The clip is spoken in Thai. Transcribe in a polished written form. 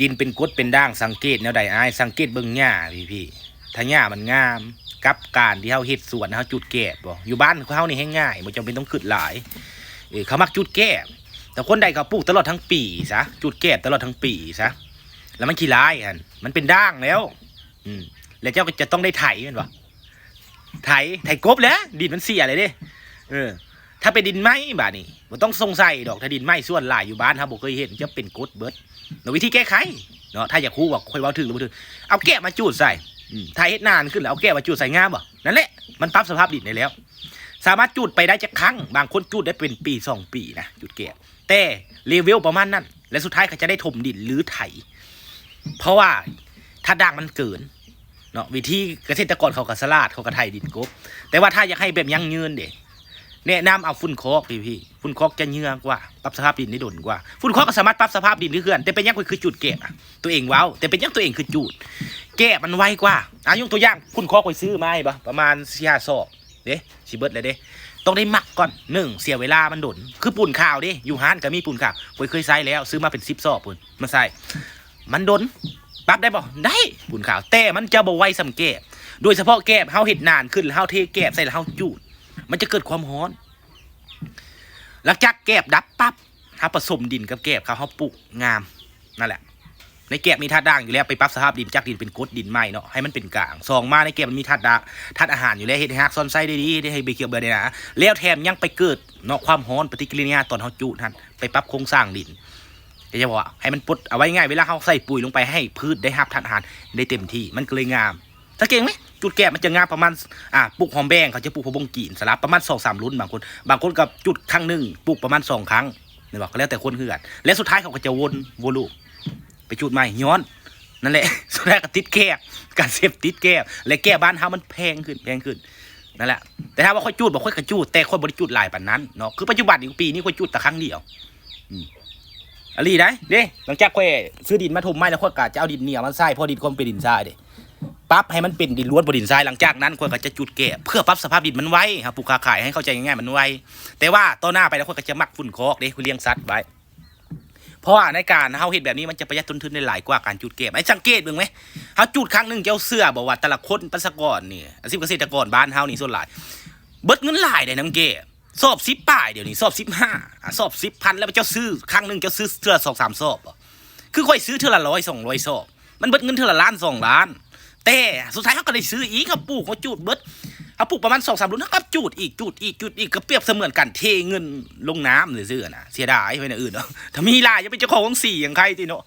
ดินเป็นกรดเป็นด่างสังเกตแนวใดอ้ายสังเกตเบิ่งหญ้าพี่ถ้าหญ้ามันงามกับการที่เฮาเฮ็ดสวนเฮาจุดแก้บ่อยู่บ้านเฮานี่ให้ง่ายบ่จำเป็นต้องขึ้นหลายเขามักจุดแก้แต่คนใดเขาปลูกตลอดทั้งปีซะจุดแก้ตลอดทั้งปีซะแล้วมันขี้ร้ายหั่นมันเป็นด่างแล้วแล้วเจ้าก็จะต้องได้ไถแม่นบ่ไถกบแล้วดินมันเสียเลยเด้ถ้าเป็นดินไม้บาดนี้บ่ต้องสงสัยดอกถ้าดินไม้ส่วนหลายอยู่บ้านเฮาบ่เคยเห็นจะเป็นกรดเบิดแล้ววิธีแก้ไขเนาะถ้าอยากรู้ว่าค่อยเว้าถึงหรือบ่ถึงเอาแก้มาจูดใส่ถ้าเฮ็ดนานขึ้นแล้วเอาแก้มาจูดใส่งามบ่นั่นแหละมันปรับสภาพดินได้แล้วสามารถจูดไปได้จักครั้งบางคนจูดได้เป็นปี2ปีนะจูดแก้แต่เลเวลประมาณนั้นและสุดท้ายเขาจะได้ถมดินหรือไถเพราะว่าถ้าด่างมันเกินเนาะวิธีเกษตรกรเขาก็สลาดเขาก็ไถดินกบแต่ว่าถ้าอยากให้แบบยั่งยืนเด้แนะนำเอาฝุ่นคอกพี่ฝุ่นคอกจะเยื่อกว่าปรับสภาพดินได้ดนกว่าฝุ่นคอกก็สามารถปรับสภาพดินได้เขื่อนแต่เป็นยังคือจุดแก้ตัวเองว้าวแต่เป็นยังตัวเองคือจุดแก้มันไวกว่ายกตัวอย่างฝุ่นคอกไปซื้อมาให้ปะประมาณ4-5 ซอกเด้สิเบิดเลยเด้ต้องได้หมักก่อนเสียเวลามันดนคือปูนขาวเด้อยู่ห้านก็มีปูนขาวเคยใส่แล้วซื้อมาเป็น10 ซอกปูนมาใส่มันดนปรับได้บ่ได้ปูนขาวแต่มันจะบ่ไวสำแก้โดยเฉพาะแก้เฮาเฮ็ดนานขึ้นเฮาเทแก้ใส่แล้วเฮาจุดมันจะเกิดความร้อนหลังจากแกบดับปั๊บถ้าผสมดินกับแกบเขาปลูกงามนั่นแหละในแกบมีธาตุด่างอยู่แล้วไปปรับสภาพดินจากดินเป็นกรดดินไหมเนาะให้มันเป็นกลางซองมาในแกบมันมีธาตุอาหารอยู่แล้วเฮ็ดให้ฮักซ่อนไส้ได้ดีได้ให้ใบเขียวเบอร์ได้นะแล้วแถมยังไปเกิดเนาะความร้อนปฏิกิริยาตอนเขาจุท่านไปปรับโครงสร้างดินจะบอกว่าให้มันปลดเอาไว้ง่ายเวลาเขาใส่ปุ๋ยลงไปให้พืชได้รับธาตุอาหารได้เต็มที่มันก็เลยงามสังเกตไหมจุดแกะมันจะงามประมาณปลูกหอมแบงเขาจะปลูกพะบงกีนสลับประมาณ2-3 รุ่นบางคนกับจุดครั้งหนึ่งปลูกประมาณ2 ครั้งนี่บอกก็แล้วแต่คนคือกันและสุดท้ายเขาก็จะวนลูปไปจุดใหม่ย้อนนั่นแหละสุดท้ายก็ติดแก้การเสพติดแก้และแก้บ้านเฮามันแพงขึ้นนั่นแหละแต่ถ้าว่าค่อยจุดบอกค่อยกระจุดแต่ค่อยบริจุดหลายปานนั้นเนาะคือปัจจุบันอีกปีนี้ค่อยจุดแต่ครั้งเดียวอะไรได้เด้หลังจากค่อยซื้อดินมาถมไม้แล้วค่อยกะจะเอาดินเหนียวมาใส่พอดินความเป็นดินทรายเด้ปรับให้มันเป็นดินล้วนบนดินทรายหลังจากนั้นคนก็จะจุดแก่เพื่อปรับสภาพดินมันไว้ครับปลูกขาขายให้เข้าใจง่ายๆมันไว้แต่ว่าต่อหน้าไปแล้วคนก็จะมักฝุ่นคอกเด้คือเลี้ยงสัตว์ไว้เพราะว่าในการเฮาเฮ็ดแบบนี้มันจะประหยัดต้นทุนได้หลายกว่าการจุดแก่ไอ้สังเกตเบิ่งไหมเฮาจุดครั้งนึงเจ้าเสื้อบอกว่าแต่ละคนประชากรนี่อาชีพเกษตรกรบ้านเฮานี่ส่วนหลายเบิดเงินหลายได้น้ำแก่สอบ10 ป้ายเดี๋ยวนี้สอบ15สอบ10,000แล้วเจ้าซื้อครั้งนึงเจ้าซื้อเทื่อ2-3 สอบคือค่อยซื้อเทื่อละ100-200 สอบมันเบิดเงินเทื่อละ1-2 ล้านแต่สุดท้ายเขาก็ได้ซื้ออีกเขาปลูกเขาจูดเบิดเขาปลูกประมาณ2-3 รุ่นเขาก็จูดอีกก็เปรียบเสมือนกันเทเงินลงน้ำเลยซื้อนะเสียดายไปนะอื่นเนาะถ้ามีลายจะเป็นเจ้าของสีอย่างใครทีเนาะ